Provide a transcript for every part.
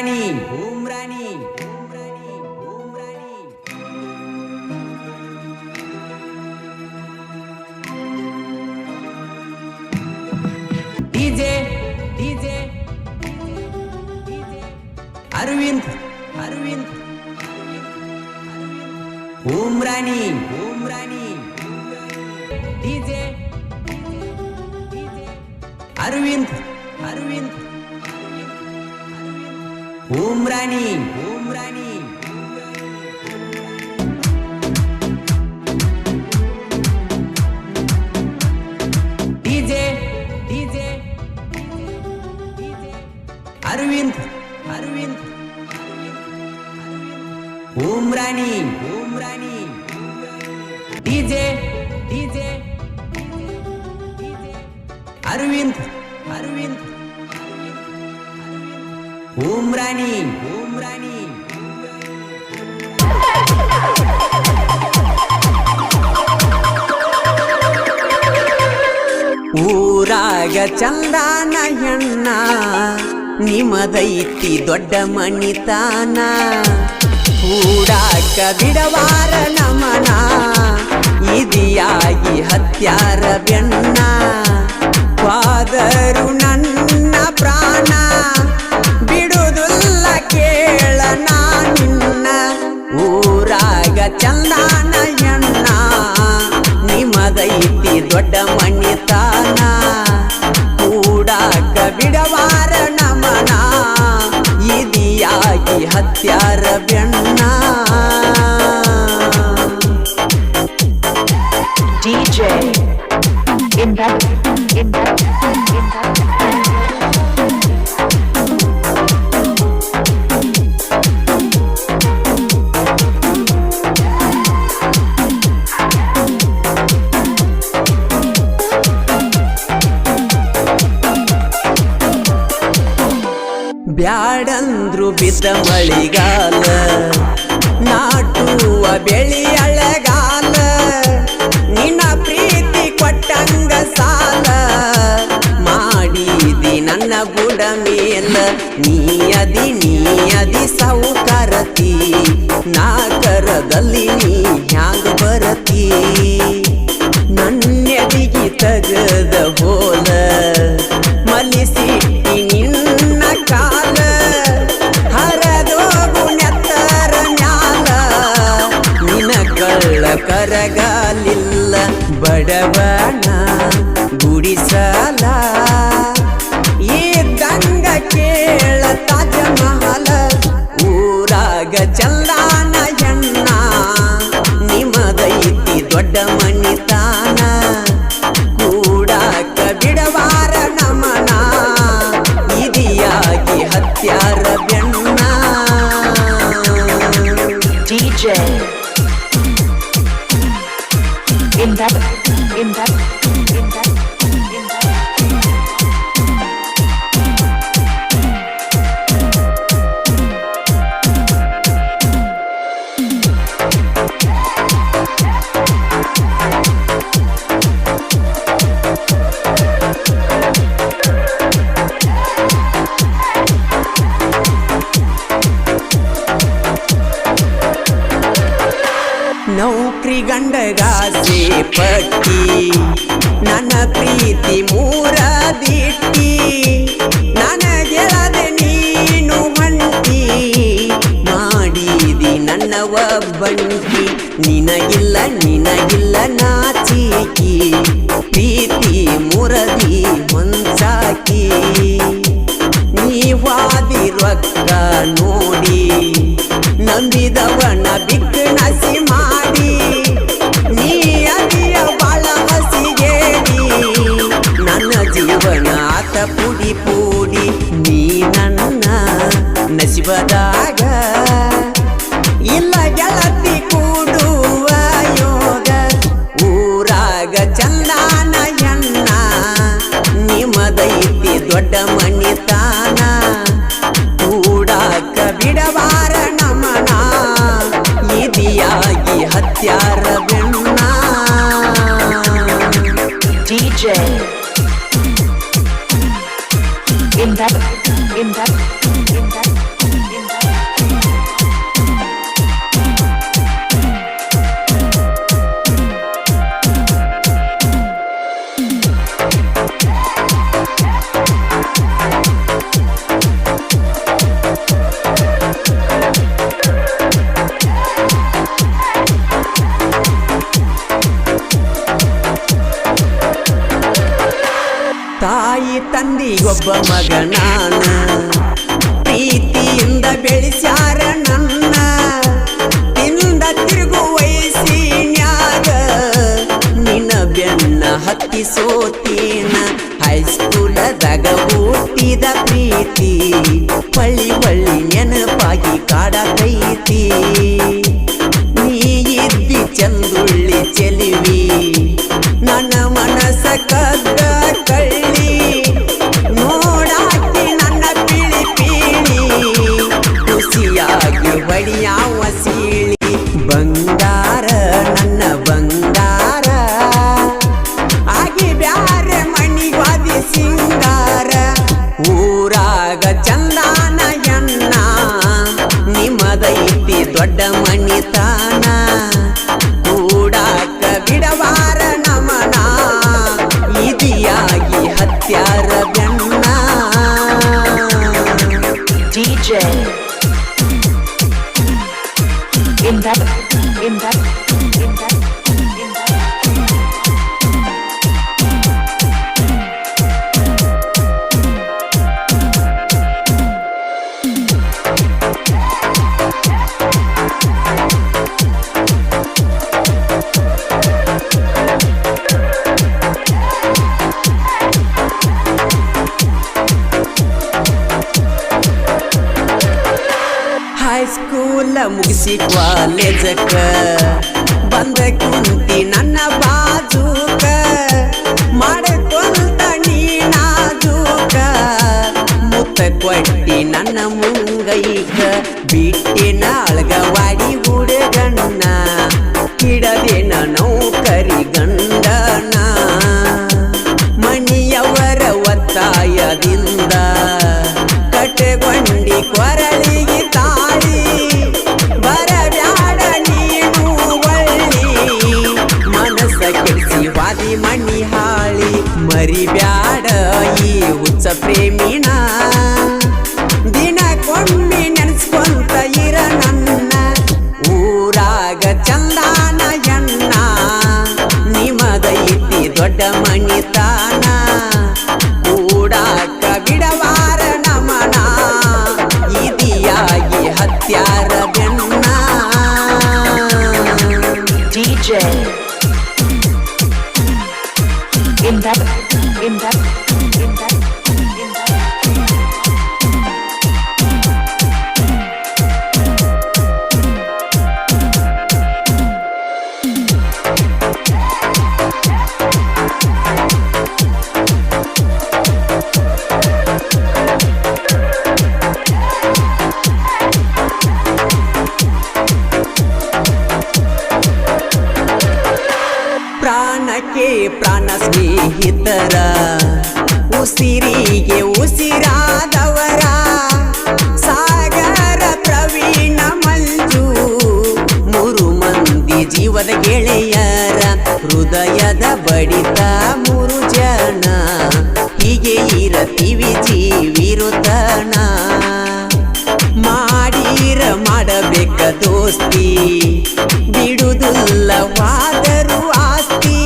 ರಾಣಿ DJ Arvind ಓಂ ರಾಣಿ DJ Arvind ಓಂ ರಾಣಿ DJ Arvind ಓಂ ರಾಣಿ DJ Arvind ಓಂ ರಾಣಿ ಊರಾಗ ಚಂದಾನ ಹೆಣ್ಣ ನಿಮದೈತಿ ದೊಡ್ಡ ಮಣಿತಾನ ಕೂಡಾಕ ಬಿಡವಾರ ನಮನ ಇದಿಯಾಗಿ ಹತ್ಯಾರ ಬೆನ್ನ ವಾದರು ನನ್ನ ಪ್ರಾಣ ಬಿಡುವುದಿಲ್ಲ ಕೇಳ ನಿನ್ನ ಊರಾಗ ಚಂದಾನ ಹೆಣ್ಣ ನಿಮದೈತಿ ದೊಡ್ಡ ಮಣಿತಾನ ಕೂಡಾಕ ಬಿಡವಾರ ನಮನ ಇದಿಯಾಗಿ ಹತ್ಯಾರ ಬೆನ್ನ DJ in that ಬ್ಯಾಡಂದ್ರು ಬಿದ್ದ ಮಳಿಗಾಲ ನಾಟುವ ಬೆಳಿ ಅಳಗಾಲ ನಿನ್ನ ಪ್ರೀತಿ ಕೊಟ್ಟಂಗ ಸಾಲ ಮಾಡಿದಿ ನನ್ನ ಬುಡ ಮೇಲ ನೀ ಅದಿ ಸೌಕರತಿ ನಾಕರದಲ್ಲಿ ನೀ ಹ್ಯಾಂಗ ಬರತಿ ನನ್ನೆದಿಗಿ ತಗದ ಹೋಲ ಮಲಿಸಿಟ್ಟಿ ನಿನ್ನ ಕಾಲ ಹರದೋಗು ನೆತ್ತರ ಮ್ಯಾಲ ನಿನ ಕಳ್ಳ ಕರಗಾಲಿಲ್ಲ ಬಡವನ ಗುಡಿಸಲ ಇದ್ದಂಗ ಕೇಳ ತಾಜ ಮಹಲ ಊರಾಗ ಚಂದಾನ ಹೆಣ್ಣ ನಿಮದೈತಿ ದೊಡ್ಡ ಮಣಿತಾನ ಕೂಡಾಕ ಬಿಡವಾರ ನಮನ ಇದಿಯಾಗಿ ಹತ್ಯಾರ ಬೆನ್ನ DJ in that ನೌಕರಿ ಗಂಡಗಾಸೆ ಪಟ್ಟಿ ನನ್ನ ಪ್ರೀತಿ ಮೂರ ದಿಟ್ಟಿ ನನಗೆಳದೆ ನೀನು ಹೊಂಟಿ ಮಾಡಿದಿ ನನ್ನ ಒಬ್ಬಂಟಿ ನಿನಗಿಲ್ಲ ನಾಚಿಕಿ ಪ್ರೀತಿ ಮುರದಿ ಹೊಂಚಾಕಿ ನೀವಾದಿ ರೊಕ್ಕ ನೋಡಿ ನಂಬಿದವನ ಬಿಕ್ಕಣಸಿ ಮಾಡಿ ನೀ ಅದಿಯ ಬಾಳ ಹಸಿಗೇಡಿ ನನ್ನ ಜೀವನ ಆತ ಪುಡಿ ಪೂಡಿ ನೀ ನನ್ನ ನಸಿಬದಾಗ ಇಲ್ಲ ಗೆಳತಿ ಕೂಡುವ ಯೋಗ ಊರಾಗ ಚಂದಾನ ಹೆಣ್ಣ ನಿಮದೈತಿ ದೊಡ್ಡ ಮಣಿತಾನ ಕೂಡಾಕ ಬಿಡವಾರ ನಮನ ಇದಿಯಾಗಿ ಹತ್ಯಾರ ಬೆನ್ನ DJ in that ಒಬ್ಬ ಮಗ ನಾನ ಪ್ರೀತಿಯಿಂದ ಬೆಳೆಸ್ಯಾರ ನನ್ನ ತಿಂದ ತಿರುಗು ವಯಸ್ಸಿನ್ಯಾಗ ನಿನ್ನ ಬೆನ್ನ ಹತ್ತಿ ಸೋತೀನ ಹೈಸ್ಕೂಲದಾಗ ಹುಟ್ಟಿದ ಪ್ರೀತಿ ಪಳ್ಳಿ ಬಳ್ಳಿ ನೆನಪಾಗಿ ಕಾಡತೈತಿ ನೀ ಇದ್ದಿ ಚಂದುಳ್ಳಿ ಚೆಲಿವಿ ನನ್ನ ಮನಸ ಕದ್ದ ಕಳ್ಳಿ ನೋಡಾಕಿ ನನ್ನ ಪಿಳಿ ಪಿಳಿ ಖುಷಿಯಾಗಿ ಹೊಡಿಯಾವ ಸೀಳಿ ಬಂಗಾರ ನನ್ನ ಬಂಗಾರ ಆಗಿ ಬ್ಯಾರೆ ಮಣಿಗಾದಿ ಸಿಂಗಾರ ಊರಾಗ ಚಂದಾನ ಎನ್ನ ನಿಮ್ಮದೈತಿ ದೊಡ್ಡ ಮಣಿತಾನ ಕೂಡಾಕ ಬಿಡವಾರ ನಮನ ಇದಿಯಾಗಿ ಹತ್ಯಾರ ಬೆನ್ನ DJ in that ಹೈಸ್ಕೂಲ ಮುಗಿಸಿ ಕಾಲೇಜಕ್ಕ ಬಂದ ಕುಂತಿ ನನ್ನ ಬಾಜೂಕ ಮಾಡಕೊಂತ ನೀನಾಜೂಕ ಮುತ್ತ ಕೊಟ್ಟಿ ನನ್ನ ಮುಂಗೈಕ ಬಿಟ್ಟಿನ ಅಳ್ಗವಾಡಿ ಹುಡುಗಣ್ಣ ಹಿಡದೇನ ನೌಕರಿ ಗಂಡನ ಮಣಿಯವರ ಒತ್ತಾಯದಿಂದ ಕಟ್ಟಗೊಂಡಿ ಕೊರಳಿಗೆ ತಾಳಿ ಬರಬ್ಯಾಡ ನೀನು ಒಳ್ಳಿ ಮನಸ್ಸ ಕೆಡಿಸಿ ವಾದಿ ಮಣ್ಣಿ ಹಾಳಿ ಮರಿಬ್ಯಾಡ ಈ ಹುಚ್ಚ ಪ್ರೇಮಿನ ದಿನಕ್ಕೊಮ್ಮೆ ನೆನೆಸ್ಕೊಂತ ಇರ ನನ್ನ ಊರಾಗ ಚಂದಾನ ಎನ್ನ ನಿಮದೈತಿ ದೊಡ್ಡ ಮಣಿತಾನ ಕೂಡಾಕ ಬಿಡವಾರ ನಮನ ಇದಿಯಾಗಿ ಹತ್ಯಾರ ಬೆನ್ನ DJ in that ಪ್ರಾಣಕ್ಕೆ ಪ್ರಾಣ ಸ್ನೇಹಿತರ ಉಸಿರಿಗೆ ಉಸಿರಾದವರ ಸಾಗರ ಪ್ರವೀಣ ಮಂಜು ಮೂರು ಮಂದಿ ಜೀವದ ಗೆಳೆಯರ ಹೃದಯದ ಬಡಿತ ಮೂರು ಜನ ಹೀಗೆ ಇರತೀವಿ ಜೀವಿರುತ್ತನ ಮಾಡೀರ ಮಾಡಬೇಕ ದೋಸ್ತಿ ಬಿಡುವುದಿಲ್ಲವಾದರೂ ಆಸ್ತಿ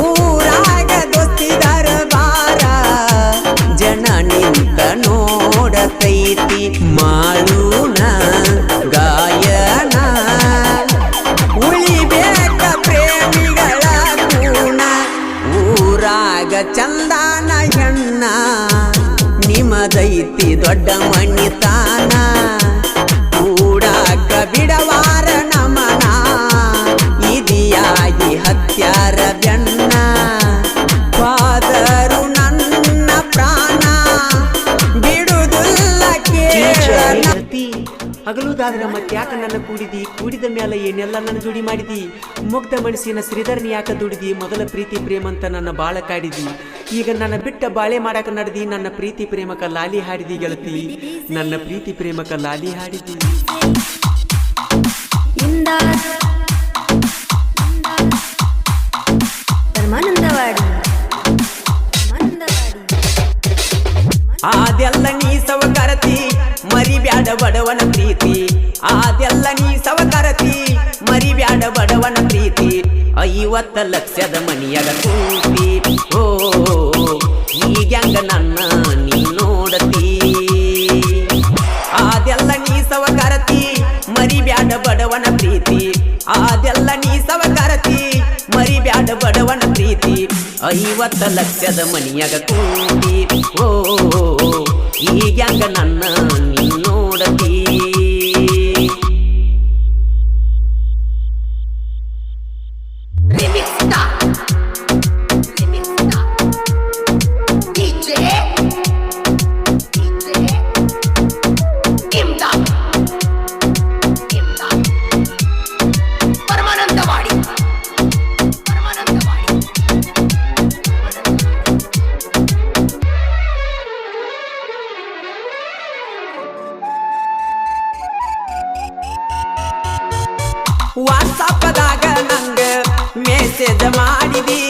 ಊರಾಗ ದೋಸ್ತಿದಾರ ಬಾರ ಜನ ನಿಂತ ನೋಡತೈತಿ ಮಾಡೂಣ ಗಾಯನ ಉಳಿಬೇಕ ಪ್ರೇಮಿಗಳ ಗುಣ ಊರಾಗ ಚಂದಾನ ಹೆಣ್ಣ ನಿಮದೈತಿ ದೊಡ್ಡ ಮಣಿತಾನ ಕೂಡಾಕ ಬಿಡವಾರ ನಮನ ಇದಿಯಾಗಿ ಹತ್ಯಾರ ಬೆನ್ನ ಫಾದರು ನನ್ನ ಪ್ರಾಣ ಬಿಡುವುದಿಲ್ಲ ಕೇಳ ಹಗಲುದಾದ್ರ ಮತ್ತ್ಯಾಕ ನನ್ನ ಕೂಡಿದ ಮೇಲೆ ಏನೆಲ್ಲ ನನ್ನ ಜೋಡಿ ಮಾಡಿದಿ ಮುಗ್ಧ ಮನಸ್ಸಿನ ಶ್ರೀಧರ್ನಿ ಯಾಕ ದುಡಿದಿ ಮೊದಲ ಪ್ರೀತಿ ಪ್ರೇಮ ಅಂತ ನನ್ನ ಬಾಳ ಕಾಡಿದಿ ಈಗ ನನ್ನ ಬಿಟ್ಟ ಬಾಳೆ ಮಾಡಕ ನಡೆದಿ ನನ್ನ ಪ್ರೀತಿ ಪ್ರೇಮಕ ಲಾಲಿ ಹಾಡಿದಿ ಗೆಳತಿ ನನ್ನ ಪ್ರೀತಿ ಪ್ರೇಮಕ ಲಾಲಿ ಹಾಡಿದಿ ಅದೆಲ್ಲ ನೀ ಸವಕರತಿ ಮರಿಬ್ಯಾಡ ಬಡವನ ಪ್ರೀತಿ ಅದೆಲ್ಲ ನೀ ಸವಕರತಿ ಮರಿಬ್ಯಾಡ ಬಡವನ ಪ್ರೀತಿ 50 ಲಕ್ಷದ ಮನಿಯಾಗ ಕೂತಿ ಓ ಈಗ್ಯಾಂಗ ನನ್ನ ನೀ ನೋಡತಿ ಅದೆಲ್ಲ ನೀ ಸವಕಾರತಿ ಮರಿಬ್ಯಾಡ ಬಡವನ ಪ್ರೀತಿ ಅದೆಲ್ಲ ನೀ ಸವಕಾರತಿ ಮರಿಬ್ಯಾಡ ಬಡವನ ಪ್ರೀತಿ 50 ಲಕ್ಷದ ಮನಿಯಾಗ ಕೂತಿ ಓ ಈಗ್ಯಾಂಗ ನನ್ನ ನೀ ನೋಡತಿ ವಾಟ್ಸಪ್ದಾಗ ನಂಗ ಮೆಸೇಜ್ ಮಾಡಿದಿ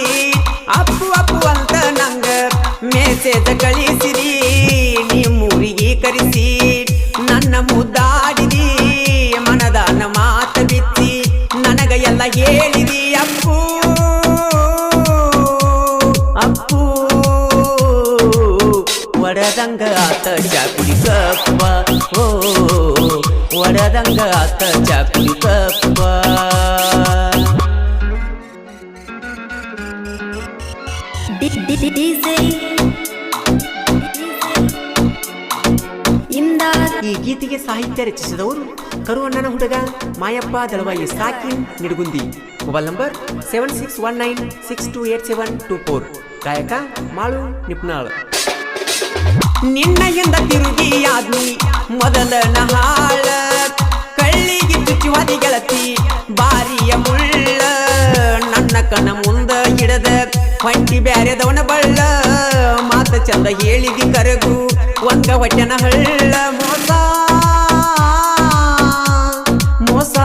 ಅಪ್ಪು ಅಪ್ಪು ಅಂತ ನಂಗ ಮೆಸೇಜ್ ಕಳಿಸಿದಿ ನಿಮ್ಮೂರಿಗೆ ಕರೆಸಿ ನನ್ನ ಮುದ್ದಾಡಿದಿ ಮನದಾನ ಮಾತ ಬಿಚ್ಚಿ ನನಗ ಎಲ್ಲ ಹೇಳಿದಿ ಅಪ್ಪು ಅಪ್ಪು ಒಡದಂಗ ಆತ ಚಾಕುಡಿ ಕಪ್ಪ ಓ ಒಡದಂಗ ಆತ ಚಾಕುಡಿ ಕಪ್ಪ ಈ ಗೀತೆಗೆ ಸಾಹಿತ್ಯ ರಚಿಸಿದವರು ಕರುವಣ್ಣನ ಹುಡುಗ ಮಾಯಪ್ಪ ದಳವಾಯಿ ಸಾಕಿನ್ ನಿಡಗುಂದಿ ಮೊಬೈಲ್ ನಂಬರ್ 7619628724 ಗಾಯಕ ಮಾಳು ನಿಪ್ನಾಳ್ ನಿನ್ನಯಿಂದ ತಿರುಗಿ ಆದ್ನಿ ಮೊದಲ ನಹಾಳ ಕಳ್ಳಿಗೆ ಚುಚ್ಚುವಾದಿ ಗೆಳತಿ ಬಾರಿಯ ಮುಳ್ಳ ನನ್ನ ಕಣ ಮುಂದ ಹಿಡದ ಹೊಂಟಿ ಬ್ಯಾರೆದವನ ಬಳ್ಳ ಮಾತ ಚಂದ ಹೇಳಿದಿ ಕರಗು ಒಂದ ಹೊಟ್ಟೆನ ಹಳ್ಳ ಮೋಸ ಮೋಸ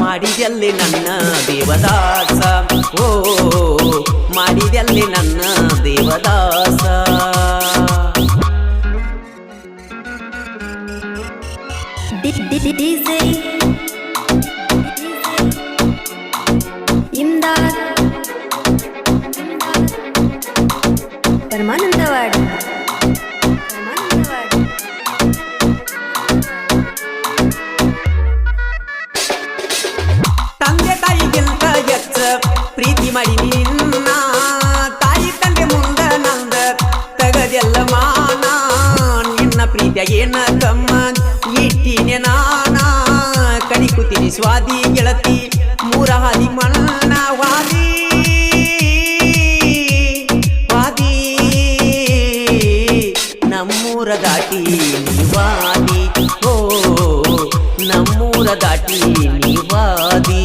ಮಾಡಿದೆಲ್ಲಿ ನನ್ನ ದೇವದಾಸ ಓ ಮಾಡಿದೆಲ್ಲಿ ನನ್ನ ದೇವದಾಸ ಪರಮಾನಂದವಾಡಿ ತಂದೆ ತಾಯಿಗಿಂತ ಹೆಚ್ಚ ಪ್ರೀತಿ ಮಾಡಿ ನಿನ್ನ ತಾಯಿ ತಂದೆ ಮುಂದ ನಂದ ತಗದೆಲ್ಲ ಮಾನ ನಿನ್ನ ಪ್ರೀತಿಯ ಏನ ಕಮ್ಮ ಇಟ್ಟಿನೆ ನಾನ ಕಡಿಕುತ್ತೀನಿ ಸ್ವಾದಿ ಗೆಳತಿ ಮೂರ ಹಾದಿ ಮಣ್ಣ ವಾದಿ ವಾದಿ ನಮ್ಮೂರ ದಾಟಿ ನಿವಾದಿ ಓ ನಮ್ಮೂರ ದಾಟಿ ನಿವಾದಿ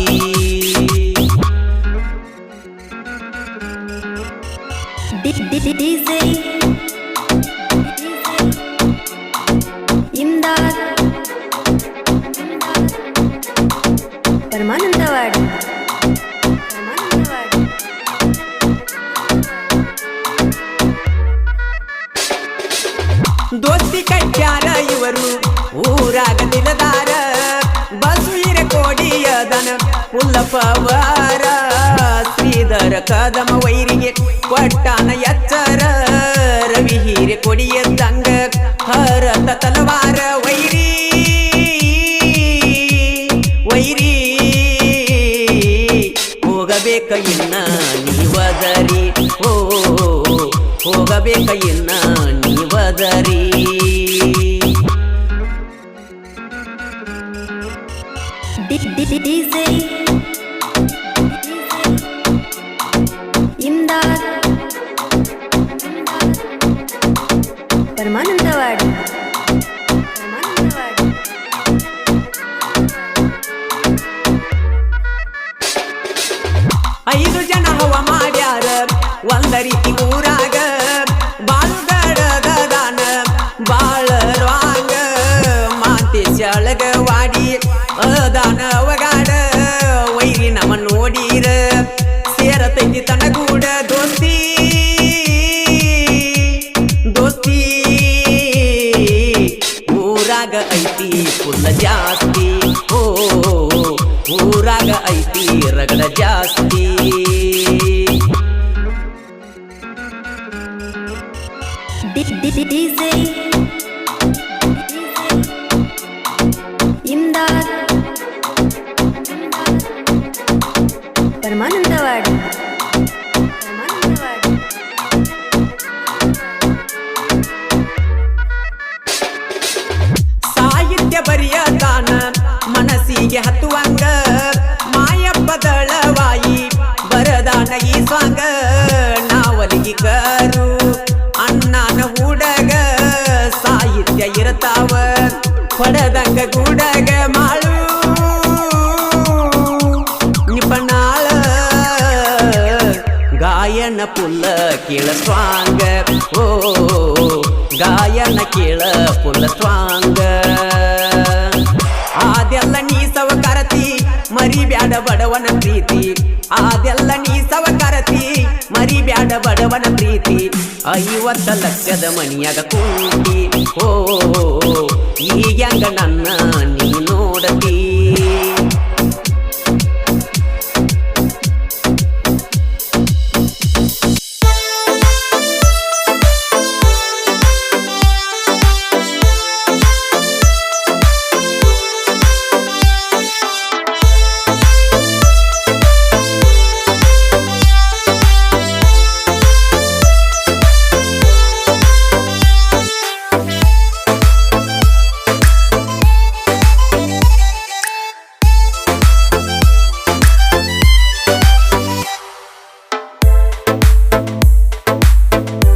ಪರಮಾನಂದವಾಡಿ ದೋಸ್ತಿ ಕಟ್ಟ್ಯಾರ ಇವರು ಊರಾಗ ನಿಲದಾರ ಬಸು ಹಿರೆ ಕೋಡಿಯದನ ಪುಲ್ಲಪವಾರ ಶ್ರೀಧರ ಕದಮ ವೈರಿಗೆ ಕೊಟ್ಟಾನ ಎಚ್ಚರ ರವಿ ಹೀರೆ ಕೊಡಿಯದಂಗ ಹರತ ತಲವಾರ ವೈರಿ ವೈರಿ ಹೋಗಬೇಕ ಇನ್ನ ನೀವದರಿ ಓ ಹೋಗಬೇಕ ಇನ್ನ ನೀವದರಿ ಪರಮಾನಂದವಾಡಿ ಐದು ಜನ ಹವ ಮಾಡ್ಯಾರ ಒಂದ ರೀತಿ ಊರಾಗ ಬಾಳುಗಡದ ದಾನ ಬಾಳ ರಾಂಗ ಮಾತೆ ಶಾಳಗ ವಾಡಿ ಅದಾನ ಅವಗಾಡ ವೈರಿ ನಮ್ಮ ನೋಡಿರ ಸೇರತೈತಿ ತನಗೂಡ ದೋಸ್ತಿ ದೋಸ್ತಿ ಊರಾಗ ಐತಿ ಫುಲ್ಲ ಜಾಸ್ತಿ ಓ ಊರಾಗ ಐತಿ ರಗಡ ಜಾಸ್ತಿ DJ ಇಮ್ದಾದ್ ಪರಮಾನಂದವಾಡಿ ಸಾಹಿತ್ಯ ಬರೆಯದಾನ ಮನಸ್ಸಿಗೆ ಹತ್ತುವಂಗ ಮಾಯಪ್ಪದಳವಾಯಿ ಬರದಾನ ಈ ಸ್ವಾಂಗ ನಾವಲಿಗೆ ಕರು ಅಣ್ಣನ ಹುಡಗ ಸಾಹಿತ್ಯ ಇರ್ತಾವ ಹೊಡದಂಗ ಗುಡಗ ಮಾಳು ನಿಪಣಾಳ ಗಾಯನ ಪುಲ್ಲ ಕೇಳ ಸ್ವಾಂಗ ಓ ಗಾಯನ ಕೇಳ ಪುಲ್ಲ ಸ್ವಾಂಗ ಅದೆಲ್ಲ ನೀ ಸವಕರತಿ ಮರಿ ಬ್ಯಾಡ ಬಡವನ ಪ್ರೀತಿ ಅದೆಲ್ಲ ನೀ ಸವಕರತಿ ಮರಿ ಬ್ಯಾಡ ಬಡವನ ಪ್ರೀತಿ 50 ಲಕ್ಷದ ಮನಿಯಾಗ ಕೂತಿ ಓ ಈಗ್ಯಾಂಗ ನನ್ನ